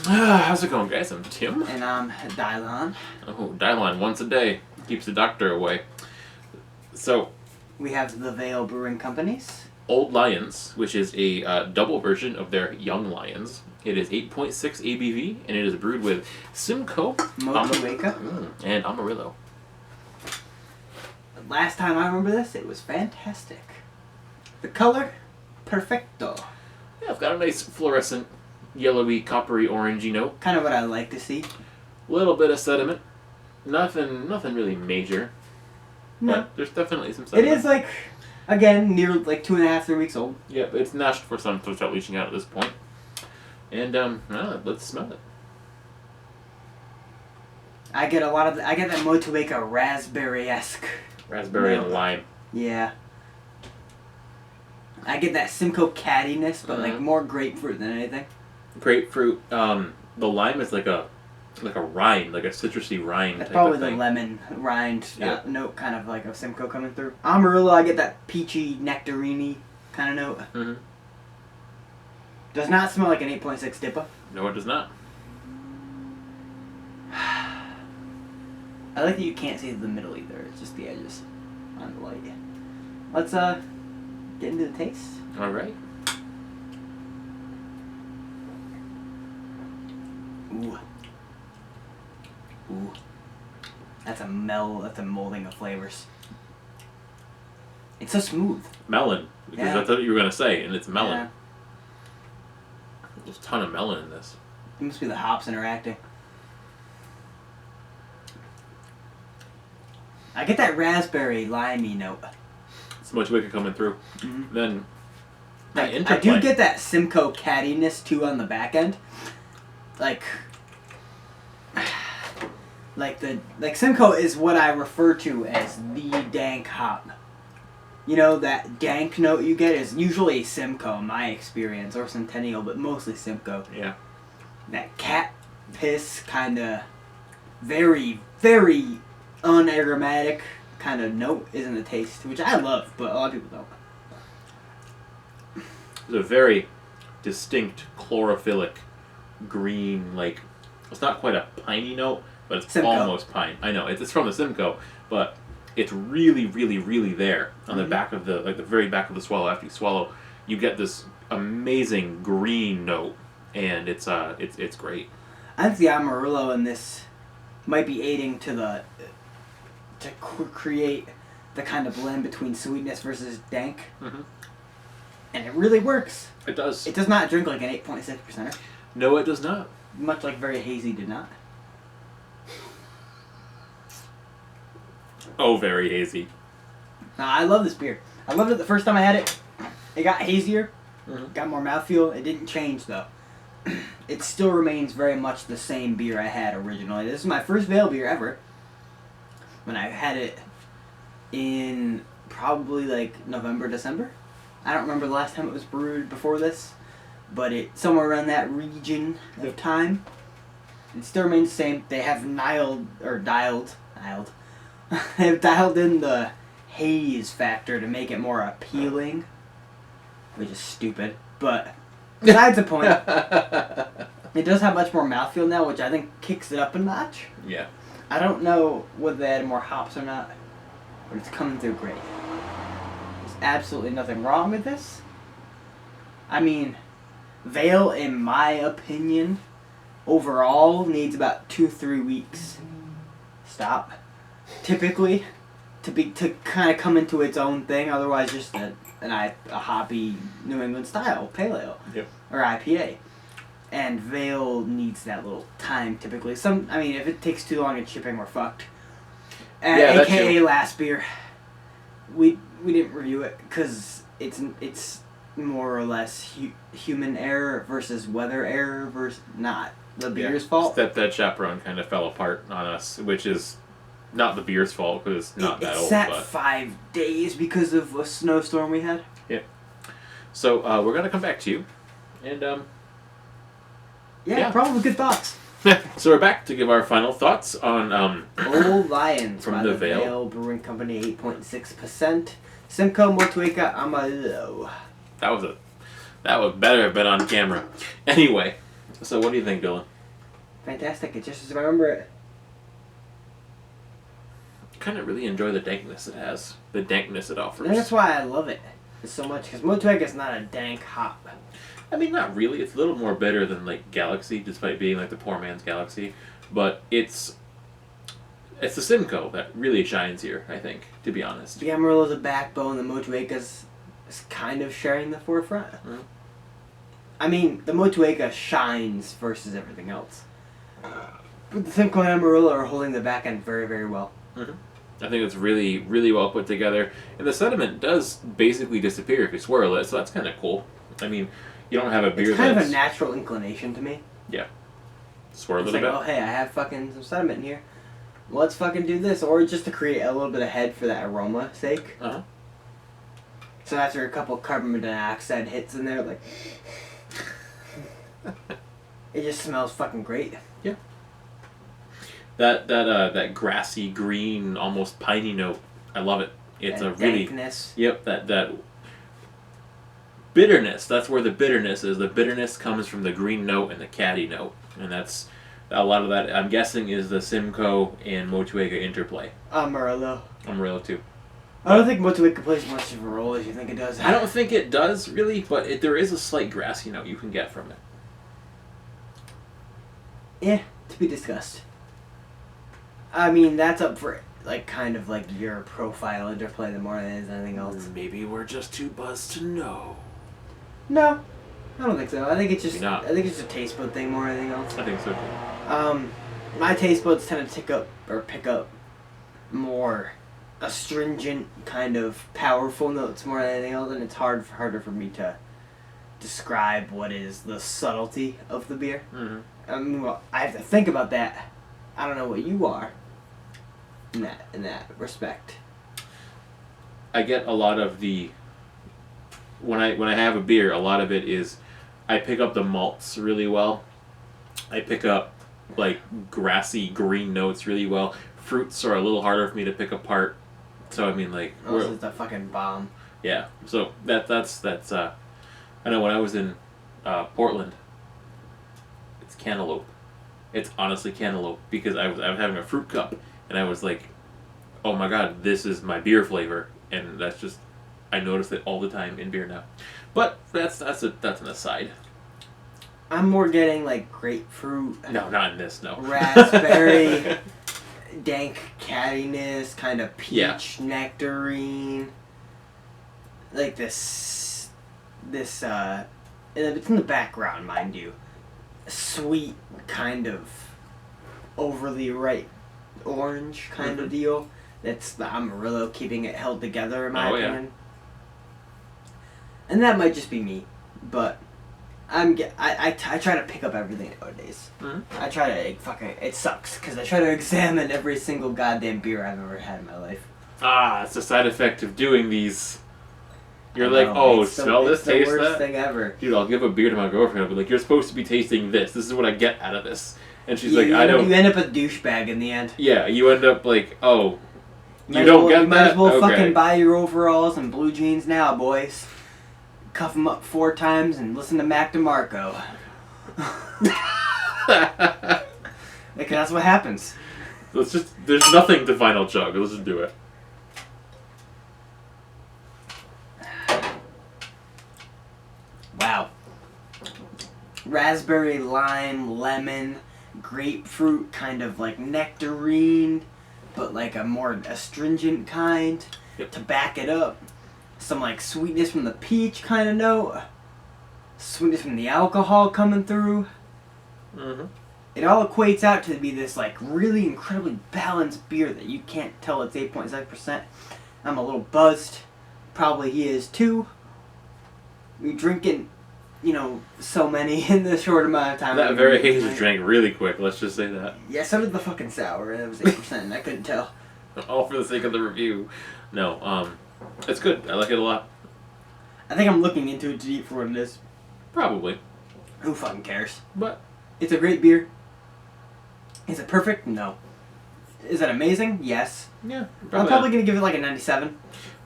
How's it going, guys? I'm Tim. And I'm Dylon. Oh, Dylon, once a day. Keeps the doctor away. So, We have the Vale Brewing Company's Old Lions, which is a double version of their Young Lions. It is 8.6 ABV, and it is brewed with Simcoe, motueka. and Amarillo. Last time I remember this, it was fantastic. The color, perfecto. Yeah, I've got a nice fluorescent, yellowy, coppery, orangey note. Kind of what I like to see. Little bit of sediment. Nothing really major. No. But there's definitely some sediment. It is like, again, near like 2.5, 3 weeks old. Yep, it's nashed for some to start leaching out at this point. And, let's smell it. I get that motueka raspberry-esque. Raspberry note. and lime. Yeah. I get that Simcoe cattiness, but like more grapefruit than anything. Grapefruit. The lime is like a rind, like a citrusy rind. That's type probably of the thing. lemon rind Yep. note, kind of like of Simcoe coming through. Amarillo, I get that peachy, nectarine kind of note. Mm-hmm. Does not smell like an 8.6 Dippa. No, it does not. I like that you can't see the middle either. It's just the edges on the light. Let's get into the taste. All right. Ooh. Ooh. That's a molding of flavors. It's so smooth. Melon, because Yeah. that's what you were gonna say, and it's melon. Yeah. There's a ton of melon in this. It must be the hops interacting. I get that raspberry limey note. So much wicked coming through. Mm-hmm. Then I interplay. do get that Simcoe cattiness too on the back end. Like Simcoe is what I refer to as the Dank hop. You know, that Dank note you get is usually Simcoe in my experience, or Centennial, but mostly Simcoe. Yeah. That cat piss kind of very, very unaromatic kind of note is in the taste, which I love, but a lot of people don't. It's a very distinct chlorophyllic green, like, it's not quite a piney note, but it's Simcoe. almost pine. I know, it's from the Simcoe, but it's really, really, really there on the back of the very back of the swallow. After you swallow, you get this amazing green note, and it's great. I think the Amarillo in this might be aiding to create the kind of blend between sweetness versus dank, and it really works. It does. It does not drink like an 8.6%, No, it does not. much like Very Hazy did not. Oh, very hazy. Now, I love this beer. I loved it the first time I had it. It got hazier, Mhm. got more mouthfeel. It didn't change though. It still remains very much the same beer I had originally. This is my first Vale beer ever. When I had it in probably like November, December. I don't remember the last time it was brewed before this, but it somewhere around that region of time. It still remains the same. They have dialed. They have dialed in the haze factor to make it more appealing, which is stupid, but besides the point. It does have much more mouthfeel now, which I think kicks it up a notch. Yeah. I don't know whether they added more hops or not, but it's coming through great. There's absolutely nothing wrong with this. I mean, Vale, in my opinion, overall needs about 2-3 weeks. Stop. Typically, to kind of come into its own thing. Otherwise, just a hoppy New England style pale ale or IPA. And Vale needs that little time typically. If it takes too long in shipping, we're fucked. Yeah, AKA last beer, we didn't review it because it's more or less human error versus weather error versus not the beer's fault. That chaperone kind of fell apart on us, which is not the beer's fault because it's not that old. It sat but 5 days because of a snowstorm we had. Yeah. So we're gonna come back to you, and Yeah, probably good thoughts. so we're back to give our final thoughts on Old Lions from by the the Vale. Vale Brewing Company, 8.6%. Simcoe, motueka, amarillo. That was better have been on camera. Anyway, so what do you think, Dylan? fantastic. It just as I remember it. I kind of really enjoy the dankness it has. The dankness it offers. And that's why I love it so much, because motueka is not a dank hop. I mean, not really. It's a little more bitter than like Galaxy, despite being like the poor man's Galaxy. But it's the Simcoe that really shines here, I think, to be honest. The Amarillo's a backbone, the motueka's is kind of sharing the forefront. Mm-hmm. I mean, the motueka shines versus everything else. But the Simcoe and Amarillo are holding the back end very, very well. Mm-hmm. I think it's really, really well put together. And the sediment does basically disappear if you swirl it, so that's kind of cool. I mean, you don't have a beer it's kind that's... of a natural inclination to me. Yeah. Swirl it's it a bit. Oh, hey, I have fucking some sediment in here. Let's fucking do this. Or just to create a little bit of head for that aroma sake. Uh-huh. So after a couple carbon dioxide hits in there, like... it just smells fucking great. Yeah. That grassy green, almost piney note, I love it. It's that a really dankness. Yep, that bitterness. That's where the bitterness is. The bitterness comes from the green note and the caddy note, and that's a lot of that. I'm guessing is the Simcoe and motueka interplay. Amarillo. Amarillo too. I don't think motueka plays much of a role as you think it does. I don't think it does really, but there is a slight grassy note you can get from it. Yeah, to be discussed. I mean, that's up for, like, kind of, like, your profile interplay the more than it is anything else. Maybe we're just too buzzed to know. No, I don't think so. I think it's just, Maybe not. I think it's just a taste bud thing more than anything else. I think so too. My taste buds tend to pick up more astringent, kind of powerful notes more than anything else, and it's harder for me to describe what is the subtlety of the beer. Mm-hmm. I mean, well, I have to think about that. I don't know what you are in that respect. I get a lot of the when I have a beer, a lot of it is I pick up the malts really well. I pick up like grassy green notes really well. Fruits are a little harder for me to pick apart. So I mean, like, This is the fucking bomb. yeah. So that's I know when I was in Portland, it's cantaloupe. It's honestly cantaloupe because I was having a fruit cup and I was like, oh my god, this is my beer flavor, and that's just I notice it all the time in beer now. But that's an aside. I'm more getting like grapefruit. No, not in this. No. Raspberry, dank cattiness, kind of peach Yeah. nectarine. Like this, it's in the background, mind you. Sweet, kind of overly ripe orange kind of deal. That's the Amarillo keeping it held together in my opinion. Yeah. And that might just be me, but I try to pick up everything nowadays. Mm-hmm. I try to it sucks because I try to examine every single goddamn beer I've ever had in my life. It's a side effect of doing these. You're I like, know, oh, it's smell this, the taste worst that. thing ever. Dude, I'll give a beer to my girlfriend. I'll be like, you're supposed to be tasting this. This is what I get out of this. And she's like, I don't. You end up a douchebag in the end. Yeah, you end up like, oh, Might you don't as well- get you that? might as well Okay. fucking buy your overalls and blue jeans now, boys. Cuff them up 4 times and listen to Mac DeMarco. Because that's what happens. There's nothing to final chug. Let's just do it. Wow. Raspberry, lime, lemon, grapefruit, kind of like nectarine, but like a more astringent kind. Yep. To back it up. Some like sweetness from the peach kind of note. Sweetness from the alcohol coming through. Mm-hmm. It all equates out to be this like really incredibly balanced beer that you can't tell it's 8.7%. I'm a little buzzed. Probably he is too. We're drinking, so many in this short amount of time. That very hazy drank really quick. Let's just say that. Yeah, so did the fucking sour. It was 8%, and I couldn't tell. All for the sake of the review. No, it's good. I like it a lot. I think I'm looking into it too deep for what it is. Probably. Who fucking cares? But It's a great beer. Is it perfect? No. Is it amazing? Yes. yeah, I'm probably going to give it like a 97.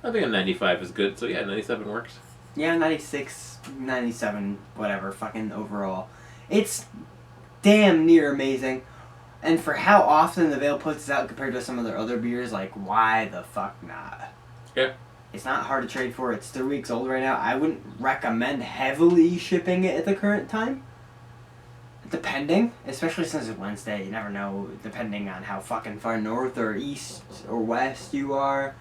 I think a 95 is good. So yeah, 97 works. Yeah, 96, 97, whatever, fucking overall. It's damn near amazing. And for how often the Veil puts it out compared to some of their other beers, like, why the fuck not? Yeah. It's not hard to trade for. It's 3 weeks old right now. I wouldn't recommend heavily shipping it at the current time. Depending. Especially since it's Wednesday. You never know, depending on how fucking far north or east or west you are.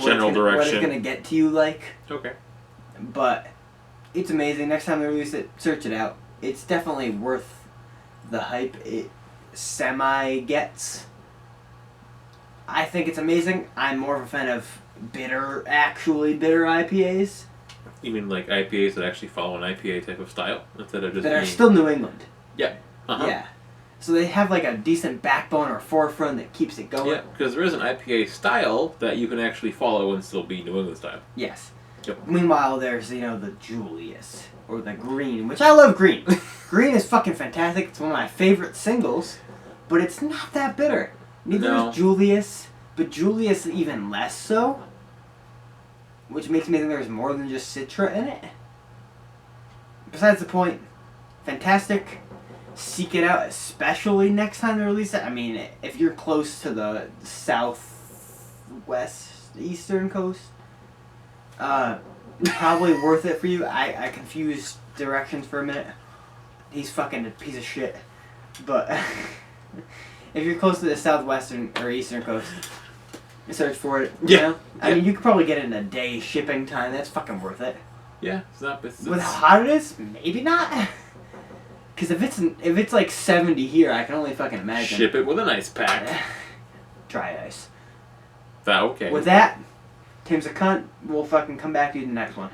General direction. What it's going to get to you like. Okay. But it's amazing. Next time they release it, search it out. It's definitely worth the hype it semi-gets. I think it's amazing. I'm more of a fan of actually bitter IPAs. You mean like IPAs that actually follow an IPA type of style instead of just that are still New England. Yeah. Uh-huh. Yeah. So they have like a decent backbone or forefront that keeps it going. Yeah, because there is an IPA style that you can actually follow and still be New England style. Yes. Yep. Meanwhile, there's, the Julius. Or the Green, which I love Green. Green is fucking fantastic. It's one of my favorite singles. But it's not that bitter. Neither is Julius. But Julius even less so. Which makes me think there's more than just Citra in it. Besides the point, fantastic. Seek it out, especially next time they release it. I mean, if you're close to the southwest, eastern coast, probably worth it for you. I confused directions for a minute. He's fucking a piece of shit. But if you're close to the southwestern or eastern coast, search for it. You know? I mean, you could probably get it in a day shipping time. That's fucking worth it. Yeah, it's not. With how hot it is, maybe not. Because if it's like 70 here, I can only fucking imagine. Ship it with an ice pack. Dry ice. Okay. With that, Tim's a cunt. We'll fucking come back to you in the next one.